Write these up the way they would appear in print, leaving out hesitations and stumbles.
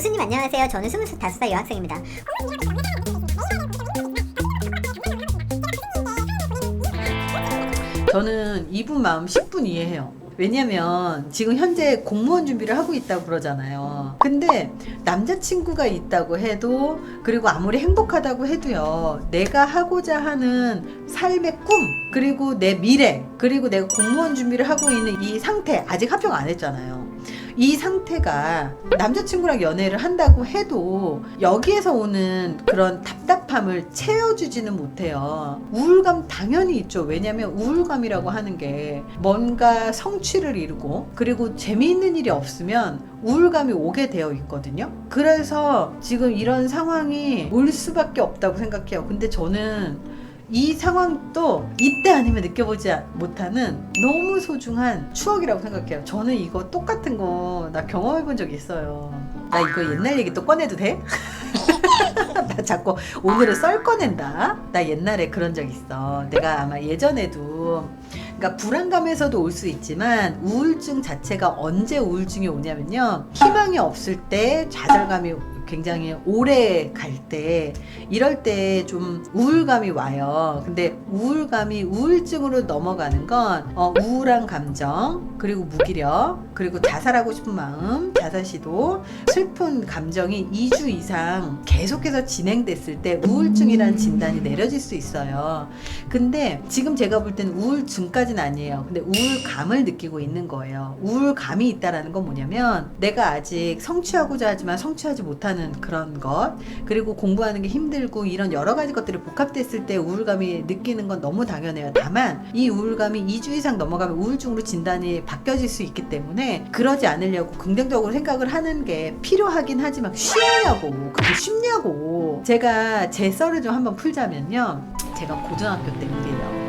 교수님 안녕하세요. 저는 25살 여학생입니다. 저는 이분 마음 10분 이해해요. 왜냐면 지금 현재 공무원 준비를 하고 있다고 그러잖아요. 근데 남자친구가 있다고 해도, 그리고 아무리 행복하다고 해도요, 내가 하고자 하는 삶의 꿈, 그리고 내 미래, 그리고 내가 공무원 준비를 하고 있는 이 상태, 아직 합격 안 했잖아요. 이 상태가 남자친구랑 연애를 한다고 해도 여기에서 오는 그런 답답함을 채워주지는 못해요. 우울감 당연히 있죠. 왜냐면 우울감이라고 하는 게 뭔가 성취를 이루고, 그리고 재미있는 일이 없으면 우울감이 오게 되어 있거든요. 그래서 지금 이런 상황이 올 수밖에 없다고 생각해요. 근데 저는 이 상황도 이때 아니면 느껴보지 못하는 너무 소중한 추억이라고 생각해요. 저는 이거 똑같은 거 나 경험해 본 적이 있어요. 나 이거 옛날 얘기 또 꺼내도 돼? 나 자꾸 오늘은 썰 꺼낸다. 나 옛날에 그런 적 있어. 내가 아마 예전에도, 그러니까 불안감에서도 올 수 있지만 우울증 자체가 언제 우울증이 오냐면요, 희망이 없을 때, 좌절감이 굉장히 오래 갈 때, 이럴 때 좀 우울감이 와요. 근데 우울감이 우울증으로 넘어가는 건 우울한 감정, 그리고 무기력, 그리고 자살하고 싶은 마음, 자살시도, 슬픈 감정이 2주 이상 계속해서 진행됐을 때 우울증이라는 진단이 내려질 수 있어요. 근데 지금 제가 볼 때는 우울증까지는 아니에요. 근데 우울감을 느끼고 있는 거예요. 우울감이 있다라는 건 뭐냐면, 내가 아직 성취하고자 하지만 성취하지 못하는 그런 것, 그리고 공부하는 게 힘들고 이런 여러 가지 것들이 복합됐을 때 우울감이 느끼는 건 너무 당연해요. 다만 이 우울감이 2주 이상 넘어가면 우울증으로 진단이 바뀌어질 수 있기 때문에 그러지 않으려고 긍정적으로 생각을 하는 게 필요하긴 하지만, 쉽냐고, 그게 쉽냐고. 제가 제 썰을 좀 한번 풀자면요, 제가 고등학교 때 일이에요.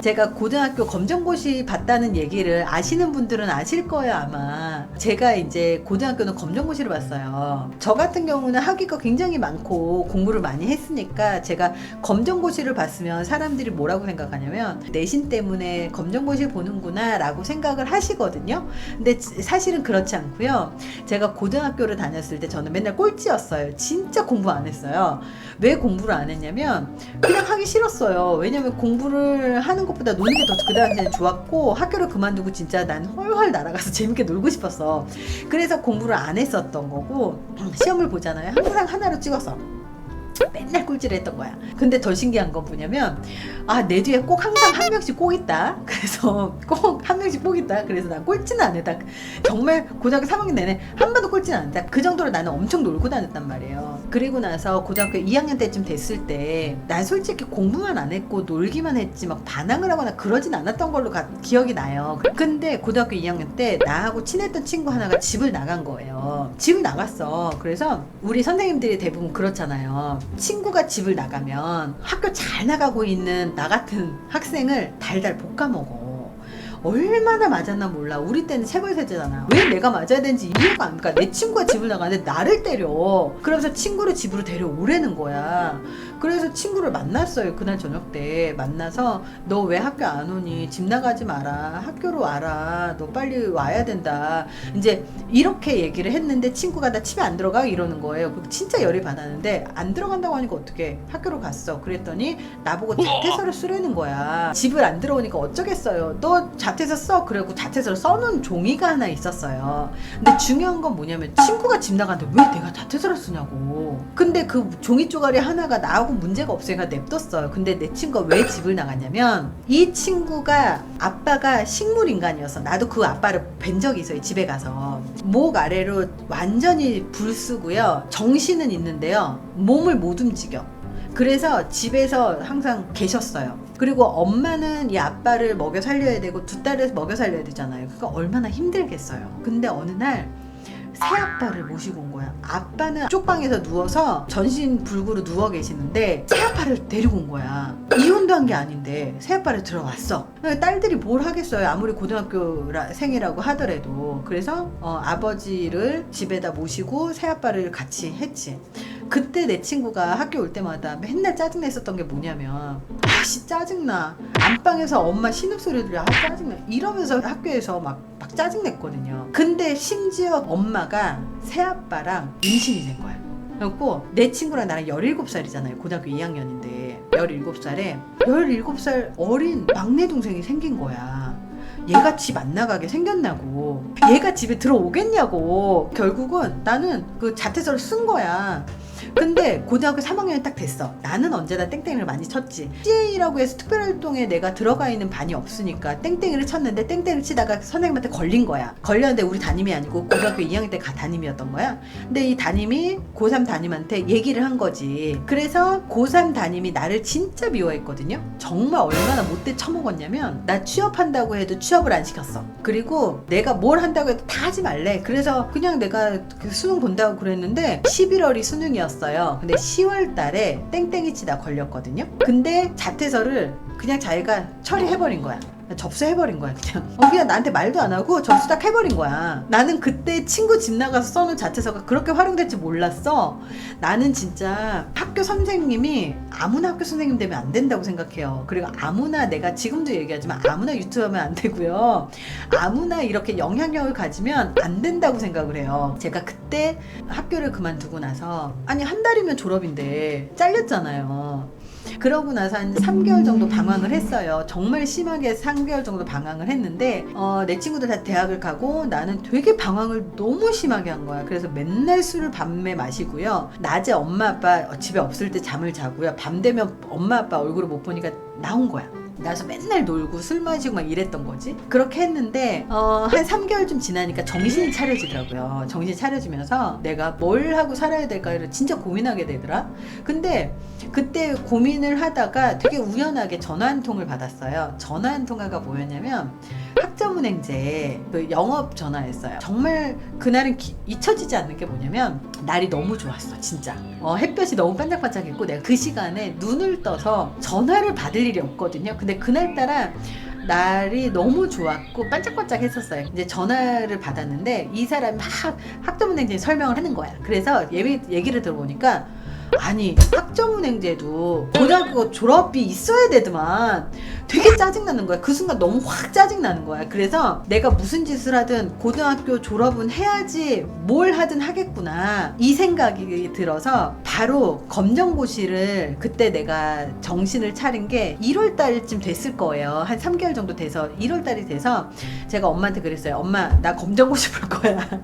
제가 고등학교 검정고시 봤다는 얘기를 아시는 분들은 아실 거예요, 아마. 제가 이제 고등학교는 검정고시를 봤어요. 저 같은 경우는 학위가 굉장히 많고 공부를 많이 했으니까, 제가 검정고시를 봤으면 사람들이 뭐라고 생각하냐면, 내신 때문에 검정고시 보는구나 라고 생각을 하시거든요. 근데 사실은 그렇지 않고요. 제가 고등학교를 다녔을 때 저는 맨날 꼴찌였어요. 진짜 공부 안 했어요. 왜 공부를 안 했냐면 그냥 하기 싫었어요. 왜냐면 공부를 하는 것보다 노는 게 더 그 당시에는 좋았고, 학교를 그만두고 진짜 난 헐헐 날아가서 재밌게 놀고 싶었어. 그래서 공부를 안 했었던 거고, 시험을 보잖아요. 항상 하나로 찍어서 맨날 꼴찌를 했던 거야. 근데 더 신기한 건 뭐냐면, 내 뒤에 꼭 항상 한 명씩 꼭 있다. 그래서 꼭 한 명씩 꼭 있다. 그래서 난 꼴찌는 안 했다. 정말 고등학교 3학년 내내 한 번도 꼴찌는 안 했다. 그 정도로 나는 엄청 놀고 다녔단 말이에요. 그리고 나서 고등학교 2학년 때쯤 됐을 때, 난 솔직히 공부만 안 했고 놀기만 했지 막 반항을 하거나 그러진 않았던 걸로 기억이 나요. 근데 고등학교 2학년 때 나하고 친했던 친구 하나가 집을 나간 거예요. 집을 나갔어. 그래서 우리 선생님들이 대부분 그렇잖아요. 친구가 집을 나가면 학교 잘 나가고 있는 나 같은 학생을 달달 볶아먹어. 얼마나 맞았나 몰라. 우리 때는 체벌세제잖아. 왜 내가 맞아야 되는지 이해가 안 가. 내 친구가 집을 나가는데 나를 때려. 그러면서 친구를 집으로 데려오라는 거야. 그래서 친구를 만났어요. 그날 저녁 때 만나서, 너 왜 학교 안 오니? 집 나가지 마라. 학교로 와라. 너 빨리 와야 된다. 이제 이렇게 얘기를 했는데 친구가 나 집에 안 들어가? 이러는 거예요. 진짜 열이 받았는데, 안 들어간다고 하니까 어떡해. 학교로 갔어. 그랬더니 나보고 자퇴서를 쓰라는 거야. 집을 안 들어오니까 어쩌겠어요. 너 자퇴서 써. 그리고 자퇴서를 써놓은 종이가 하나 있었어요. 근데 중요한 건 뭐냐면, 친구가 집 나가는데 왜 내가 자퇴서를 쓰냐고. 근데 그 종이 쪼가리 하나가 나하고 문제가 없으니까 냅뒀어요. 근데 내 친구가 왜 집을 나갔냐면, 이 친구가 아빠가 식물인간이어서, 나도 그 아빠를 뵌 적이 있어요. 집에 가서 목 아래로 완전히 불쓰고요, 정신은 있는데요 몸을 못 움직여. 그래서 집에서 항상 계셨어요. 그리고 엄마는 이 아빠를 먹여 살려야 되고 두 딸을 먹여 살려야 되잖아요. 그러니까 얼마나 힘들겠어요. 근데 어느 날 새아빠를 모시고 온 거야. 아빠는 쪽방에서 누워서 전신불구로 누워 계시는데 새아빠를 데리고 온 거야. 이혼도 한 게 아닌데 새아빠를 들어왔어. 딸들이 뭘 하겠어요. 아무리 고등학교 생이라고 하더라도. 그래서 아버지를 집에다 모시고 새아빠를 같이 했지. 그때 내 친구가 학교 올 때마다 맨날 짜증냈었던 게 뭐냐면 아씨 짜증나, 안방에서 엄마 신음소리 들려, 아 짜증나 이러면서 학교에서 막 짜증냈거든요. 근데 심지어 엄마가 새아빠랑 임신이 된 거야. 그래갖고 내 친구랑 나랑 17살이잖아요. 고등학교 2학년인데 17살 어린 막내 동생이 생긴 거야. 얘가 집 안 나가게 생겼냐고, 얘가 집에 들어오겠냐고. 결국은 나는 그 자퇴서를 쓴 거야. 근데 고등학교 3학년이 딱 됐어. 나는 언제나 땡땡이를 많이 쳤지. CA라고 해서 특별활동에 내가 들어가 있는 반이 없으니까 땡땡이를 쳤는데, 땡땡이를 치다가 선생님한테 걸린 거야. 걸렸는데 우리 담임이 아니고 고등학교 2학년 때 담임이었던 거야. 근데 이 담임이 고3 담임한테 얘기를 한 거지. 그래서 고3 담임이 나를 진짜 미워했거든요. 정말 얼마나 못돼 처먹었냐면, 나 취업한다고 해도 취업을 안 시켰어. 그리고 내가 뭘 한다고 해도 다 하지 말래. 그래서 그냥 내가 그 수능 본다고 그랬는데 11월이 수능이었어. 근데 10월 달에 땡땡이 치다 걸렸거든요. 근데 자퇴서를 그냥 자기가 처리해버린 거야. 접수해버린 거야. 그냥 나한테 말도 안 하고 접수 딱 해버린 거야. 나는 그때 친구 집 나가서 써놓은 자퇴서가 그렇게 활용될 줄 몰랐어. 나는 진짜 학교 선생님이 아무나 학교 선생님 되면 안 된다고 생각해요. 그리고 아무나, 내가 지금도 얘기하지만 아무나 유튜브 하면 안 되고요, 아무나 이렇게 영향력을 가지면 안 된다고 생각을 해요. 제가 그때 학교를 그만두고 나서, 아니 한 달이면 졸업인데 잘렸잖아요. 그러고 나서 한 3개월 정도 방황을 했어요. 정말 심하게 3개월 정도 방황을 했는데 내 친구들 다 대학을 가고 나는 되게 방황을 너무 심하게 한 거야. 그래서 맨날 술을 밤에 마시고요, 낮에 엄마 아빠 집에 없을 때 잠을 자고요, 밤 되면 엄마 아빠 얼굴을 못 보니까 나온 거야. 나서 맨날 놀고 술 마시고 막 이랬던 거지. 그렇게 했는데 한 3개월쯤 지나니까 정신이 차려지더라고요. 정신이 차려지면서 내가 뭘 하고 살아야 될까를 진짜 고민하게 되더라. 근데 그때 고민을 하다가 되게 우연하게 전화 한 통을 받았어요. 전화 한 통화가 뭐였냐면 학점은행제 그 영업 전화였어요. 정말 그날은 잊혀지지 않는 게 뭐냐면, 날이 너무 좋았어 진짜. 햇볕이 너무 반짝반짝했고 내가 그 시간에 눈을 떠서 전화를 받을 일이 없거든요. 근데 그날따라 날이 너무 좋았고 반짝반짝 했었어요. 이제 전화를 받았는데 이 사람이 막 학점은행제 설명을 하는 거야. 그래서 얘기를 들어보니까, 아니 학점은행제도 고등학교 졸업비 있어야 되더만, 되게 짜증나는 거야. 그 순간 너무 확 짜증나는 거야. 그래서 내가 무슨 짓을 하든 고등학교 졸업은 해야지 뭘 하든 하겠구나, 이 생각이 들어서 바로 검정고시를, 그때 내가 정신을 차린 게 1월 달쯤 됐을 거예요. 한 3개월 정도 돼서 1월 달이 돼서 제가 엄마한테 그랬어요. 엄마 나 검정고시 볼 거야.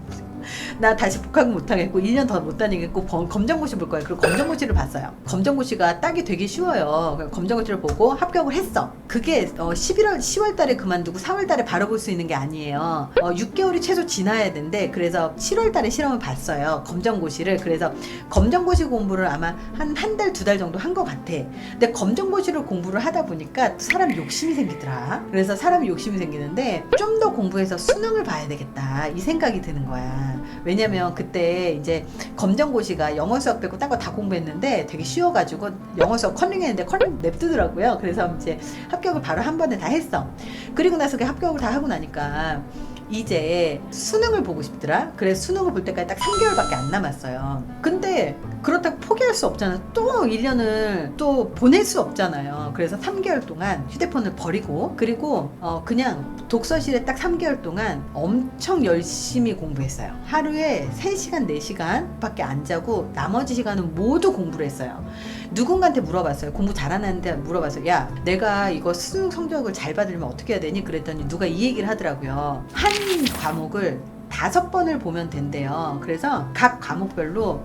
나 다시 복학 못하겠고 1년 더 못 다니겠고 검정고시 볼 거야. 그리고 검정고시를 봤어요. 검정고시가 따기 되게 쉬워요. 검정고시를 보고 합격을 했어. 그게 10월 달에 그만두고 4월 달에 바로 볼 수 있는 게 아니에요. 6개월이 최소 지나야 되는데, 그래서 7월 달에 시험을 봤어요. 검정고시를. 그래서 검정고시 공부를 아마 한 달, 2달 정도 한 것 같아. 근데 검정고시를 공부를 하다 보니까 사람 욕심이 생기더라. 그래서 사람이 욕심이 생기는데 좀 더 공부해서 수능을 봐야 되겠다, 이 생각이 드는 거야. 왜냐면 그때 이제 검정고시가 영어 수학 빼고 딴 거 다 공부했는데 되게 쉬워가지고 영어 수학 커닝했는데 커닝 냅두더라고요. 그래서 이제 합격을 바로 한 번에 다 했어. 그리고 나서 그 합격을 다 하고 나니까 이제 수능을 보고 싶더라. 그래서 수능을 볼 때까지 딱 3개월밖에 안 남았어요. 근데 그렇다고 포기할 수 없잖아. 또 1년을 또 보낼 수 없잖아요. 그래서 3개월 동안 휴대폰을 버리고, 그리고 그냥 독서실에 딱 3개월 동안 엄청 열심히 공부했어요. 하루에 3시간, 4시간 밖에 안 자고 나머지 시간은 모두 공부를 했어요. 누군가한테 물어봤어요. 공부 잘하는 애한테 물어봤어요. 야, 내가 이거 수능 성적을 잘 받으려면 어떻게 해야 되니? 그랬더니 누가 이 얘기를 하더라고요. 한 과목을 5번을 보면 된대요. 그래서 각 과목별로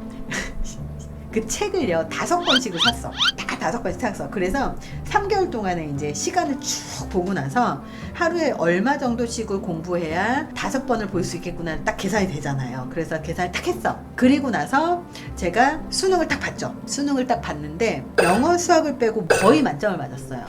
그 책을요 5권씩을 샀어. 다 5권씩 샀어. 그래서 3개월 동안에 이제 시간을 쭉 보고 나서 하루에 얼마 정도씩을 공부해야 5번을 볼 수 있겠구나 딱 계산이 되잖아요. 그래서 계산을 딱 했어. 그리고 나서 제가 수능을 딱 봤죠. 수능을 딱 봤는데 영어 수학을 빼고 거의 만점을 맞았어요.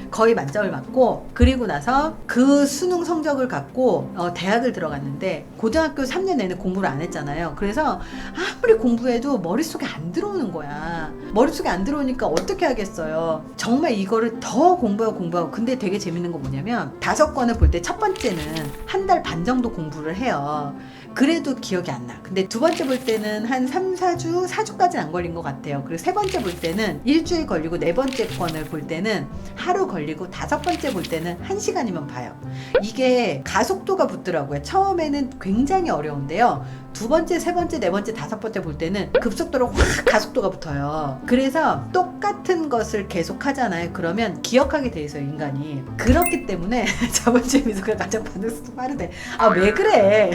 거의 만점을 맞고, 그리고 나서 그 수능 성적을 갖고 대학을 들어갔는데 고등학교 3년 내내 공부를 안 했잖아요. 그래서 아무리 공부해도 머릿속에 안 들어오는 거야. 머릿속에 안 들어오니까 어떻게 하겠어요. 정말 이거를 더 공부하고 근데 되게 재밌는 거 뭐냐면 5권을 볼 때 첫 번째는 한 달 반 정도 공부를 해요. 그래도 기억이 안 나. 근데 두 번째 볼 때는 때는 한 3, 4주, 4주까지는 안 걸린 것 같아요. 그리고 세 번째 볼 때는 일주일 걸리고 네 번째 번을 볼 때는 하루 걸리고 다섯 번째 볼 때는 1시간이면 봐요. 이게 가속도가 붙더라고요. 처음에는 굉장히 어려운데요. 두 번째, 세 번째, 네 번째, 다섯 번째 볼 때는 급속도로 확 가속도가 붙어요. 그래서 똑같은 것을 계속 하잖아요. 그러면 기억하게 돼 있어요, 인간이. 그렇기 때문에 자본주의 미소가 가장 반응 속도 빠르대. 아, 왜 그래?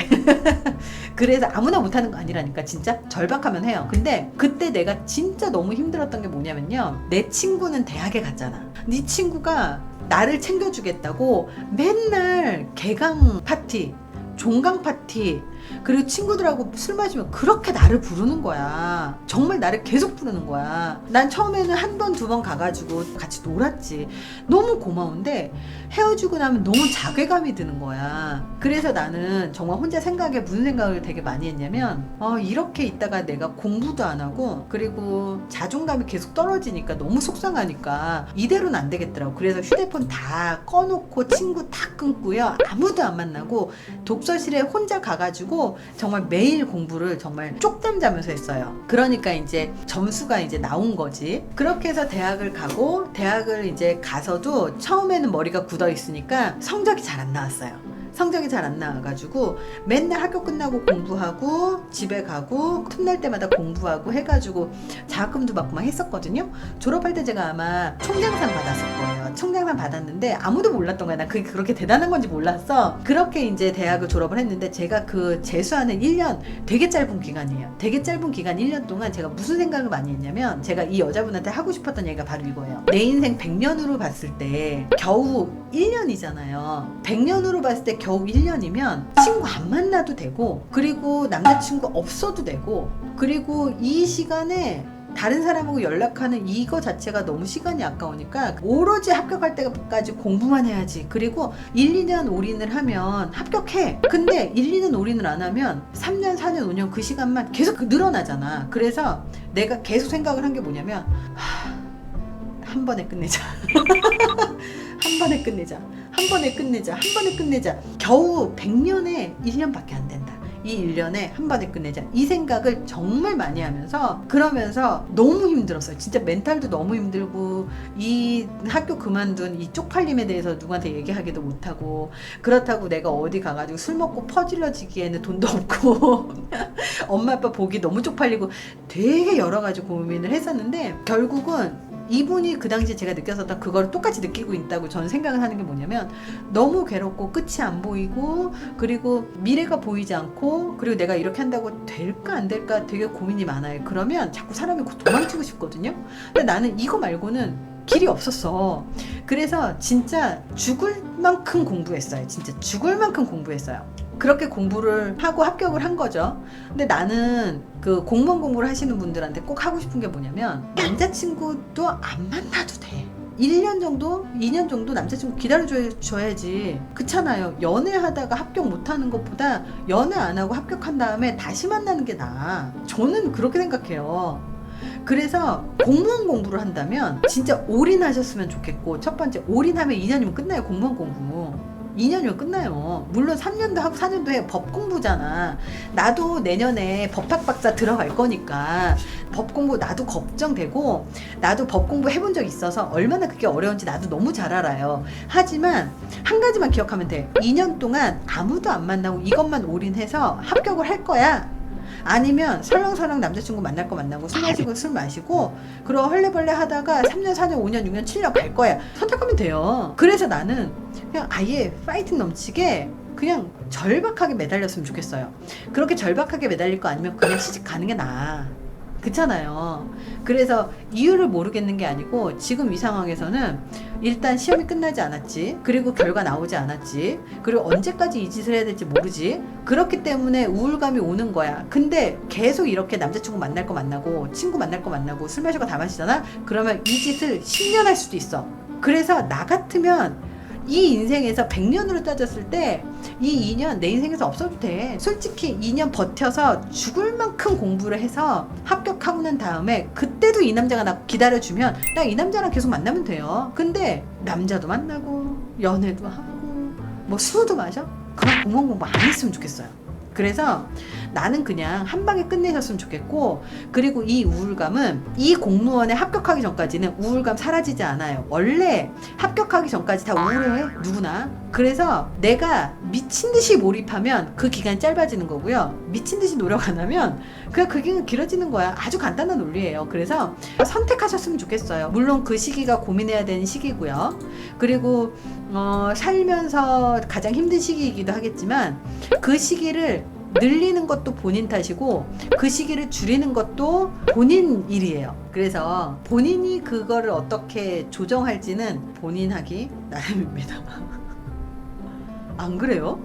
그래서 아무나 못하는 거 아니라니까. 진짜 절박하면 해요. 근데 그때 내가 진짜 너무 힘들었던 게 뭐냐면요, 내 친구는 대학에 갔잖아. 네 친구가 나를 챙겨주겠다고 맨날 개강 파티, 종강 파티, 그리고 친구들하고 술 마시면 그렇게 나를 부르는 거야. 정말 나를 계속 부르는 거야. 난 처음에는 한 번, 두 번 가가지고 같이 놀았지. 너무 고마운데 헤어지고 나면 너무 자괴감이 드는 거야. 그래서 나는 정말 혼자 생각에 무슨 생각을 되게 많이 했냐면, 이렇게 있다가 내가 공부도 안 하고 그리고 자존감이 계속 떨어지니까 너무 속상하니까 이대로는 안 되겠더라고. 그래서 휴대폰 다 꺼놓고 친구 다 끊고요. 아무도 안 만나고 독서실에 혼자 가가지고 정말 매일 공부를 정말 쪽잠 자면서 했어요. 그러니까 이제 점수가 이제 나온 거지. 그렇게 해서 대학을 가고, 대학을 이제 가서도 처음에는 머리가 굳어 있으니까 성적이 잘 안 나왔어요. 성적이 잘 안 나와가지고 맨날 학교 끝나고 공부하고 집에 가고 틈날 때마다 공부하고 해가지고 장학금도 받고 막 했었거든요. 졸업할 때 제가 아마 총장상 받았을 거예요. 총장상 받았는데 아무도 몰랐던 거야. 난 그게 그렇게 대단한 건지 몰랐어. 그렇게 이제 대학을 졸업을 했는데, 제가 그 재수하는 1년 되게 짧은 기간이에요. 되게 짧은 기간 1년 동안 제가 무슨 생각을 많이 했냐면, 제가 이 여자분한테 하고 싶었던 얘기가 바로 이거예요. 내 인생 100년으로 봤을 때 겨우 1년이잖아요. 100년으로 봤을 때 겨우 1년이면 친구 안 만나도 되고, 그리고 남자친구 없어도 되고, 그리고 이 시간에 다른 사람하고 연락하는 이거 자체가 너무 시간이 아까우니까 오로지 합격할 때까지 공부만 해야지. 그리고 1, 2년 올인을 하면 합격해. 근데 1, 2년 올인을 안 하면 3년, 4년, 5년 그 시간만 계속 늘어나잖아. 그래서 내가 계속 생각을 한 게 뭐냐면, 한 번에 끝내자. 한 번에 끝내자. 한 번에 끝내자. 한 번에 끝내자. 겨우 100년에 1년밖에 안 된다. 이 1년에 한 번에 끝내자. 이 생각을 정말 많이 하면서, 그러면서 너무 힘들었어요. 진짜 멘탈도 너무 힘들고, 이 학교 그만둔 이 쪽팔림에 대해서 누구한테 얘기하기도 못하고, 그렇다고 내가 어디 가가지고 술 먹고 퍼질러지기에는 돈도 없고 엄마 아빠 보기 너무 쪽팔리고, 되게 여러 가지 고민을 했었는데, 결국은 이분이 그 당시에 제가 느꼈었던 그걸 똑같이 느끼고 있다고 저는 생각을 하는 게 뭐냐면, 너무 괴롭고 끝이 안 보이고, 그리고 미래가 보이지 않고, 그리고 내가 이렇게 한다고 될까 안 될까 되게 고민이 많아요. 그러면 자꾸 사람이 도망치고 싶거든요. 근데 나는 이거 말고는 길이 없었어. 그래서 진짜 죽을 만큼 공부했어요. 진짜 죽을 만큼 공부했어요. 그렇게 공부를 하고 합격을 한 거죠. 근데 나는 그 공무원 공부를 하시는 분들한테 꼭 하고 싶은 게 뭐냐면, 남자친구도 안 만나도 돼. 1년 정도? 2년 정도 남자친구 기다려줘야지. 그렇잖아요. 연애하다가 합격 못하는 것보다 연애 안 하고 합격한 다음에 다시 만나는 게 나아. 저는 그렇게 생각해요. 그래서 공무원 공부를 한다면 진짜 올인하셨으면 좋겠고, 첫 번째 올인하면 2년이면 끝나요. 공무원 공부 2년이면 끝나요. 물론 3년도 하고 4년도 해. 법 공부잖아. 나도 내년에 법학 박사 들어갈 거니까 법 공부 나도 걱정되고, 나도 법 공부 해본 적 있어서 얼마나 그게 어려운지 나도 너무 잘 알아요. 하지만 한 가지만 기억하면 돼. 2년 동안 아무도 안 만나고 이것만 올인해서 합격을 할 거야, 아니면 설렁설렁 남자친구 만날 거 만나고 술 마시고 술 마시고 그러고 헐레벌레 하다가 3년, 4년, 5년, 6년, 7년 갈 거야. 선택하면 돼요. 그래서 나는 그냥 아예 파이팅 넘치게 그냥 절박하게 매달렸으면 좋겠어요. 그렇게 절박하게 매달릴 거 아니면 그냥 시집 가는 게 나아. 그렇잖아요. 그래서 이유를 모르겠는 게 아니고, 지금 이 상황에서는 일단 시험이 끝나지 않았지, 그리고 결과 나오지 않았지, 그리고 언제까지 이 짓을 해야 될지 모르지. 그렇기 때문에 우울감이 오는 거야. 근데 계속 이렇게 남자친구 만날 거 만나고 친구 만날 거 만나고 술 마시고 다 마시잖아. 그러면 이 짓을 10년 할 수도 있어. 그래서 나 같으면 이 인생에서 100년으로 따졌을 때 이 2년 내 인생에서 없어도 돼. 솔직히 2년 버텨서 죽을 만큼 공부를 해서 합격하고 난 다음에 그때도 이 남자가 나 기다려주면 나 이 남자랑 계속 만나면 돼요. 근데 남자도 만나고 연애도 하고 뭐 술도 마셔? 그런 공무원 공부 안 했으면 좋겠어요. 그래서 나는 그냥 한 방에 끝내셨으면 좋겠고, 그리고 이 우울감은 이 공무원에 합격하기 전까지는 우울감 사라지지 않아요. 원래 합격하기 전까지 다 우울해, 누구나. 그래서 내가 미친 듯이 몰입하면 그 기간이 짧아지는 거고요. 미친 듯이 노력 안 하면 그냥 그 기간이 길어지는 거야. 아주 간단한 논리예요. 그래서 선택하셨으면 좋겠어요. 물론 그 시기가 고민해야 되는 시기고요. 그리고 살면서 가장 힘든 시기이기도 하겠지만, 그 시기를 늘리는 것도 본인 탓이고 그 시기를 줄이는 것도 본인 일이에요. 그래서 본인이 그거를 어떻게 조정할지는 본인 하기 나름입니다. 안 그래요?